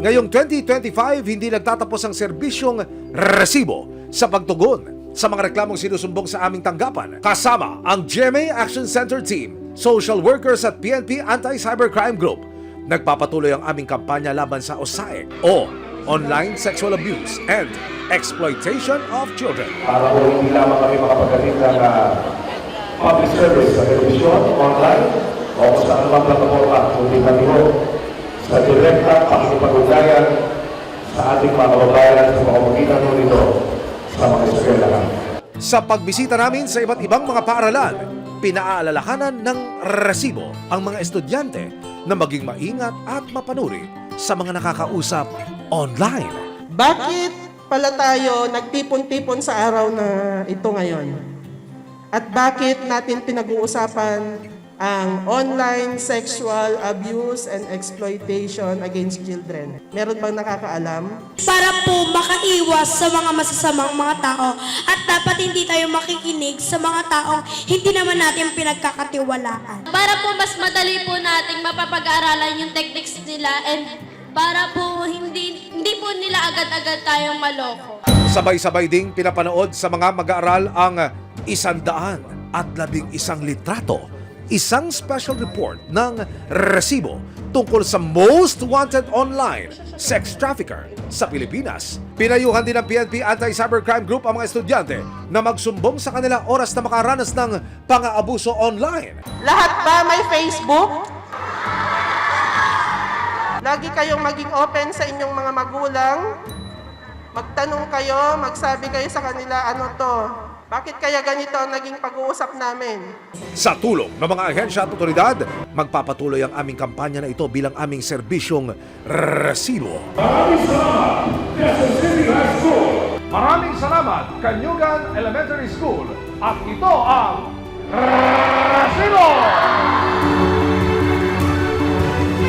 Ngayong 2025, hindi nagtatapos ang serbisyong resibo sa pagtugon sa mga reklamong sinusumbong sa aming tanggapan. Kasama ang GMA Action Center Team, social workers at PNP Anti-Cybercrime Group. Nagpapatuloy ang aming kampanya laban sa OSAEC o Online Sexual Abuse and Exploitation of Children. Para po hindi lamang kami makapagalitan na public service sa telebisyon, online, o sa anumang plataforma, kundi kami ho sa direkta pakikipag-ugnayan sa ating mga kababayan sa pamamagitan ho nito sa mga eskwelahan. Sa pagbisita namin sa iba't ibang mga paaralan, pinaalalahanan ng resibo ang mga estudyante na maging maingat at mapanuri sa mga nakakausap online. Bakit pala tayo nagtipon-tipon sa araw na ito ngayon? At bakit natin pinag-uusapan ang online sexual abuse and exploitation against children? Meron bang nakakaalam? Para po makaiwas sa mga masasamang mga tao at dapat hindi tayo makikinig sa mga taong hindi naman natin pinagkakatiwalaan. Para po mas madali po nating mapapag-aaralan yung techniques nila and para po hindi po nila agad-agad tayong maloko. Sabay-sabay ding pinapanood sa mga mag-aaral ang 111 litrato, isang special report ng resibo tungkol sa most wanted online sex trafficker sa Pilipinas. Pinayuhan din ng PNP Anti-Cybercrime Group ang mga estudyante na magsumbong sa kanila oras na makaranas ng pang-aabuso online. Lahat ba may Facebook? Lagi kayong maging open sa inyong mga magulang. Magtanong kayo, magsabi kayo sa kanila, ano to? Bakit kaya ganito ang naging pag-uusap namin? Sa tulong ng mga ahensya at otoridad, magpapatuloy ang aming kampanya na ito bilang aming serbisyong resibo. Maraming salamat, Quezon City High School! Maraming salamat, Kanyugan Elementary School. At ito ang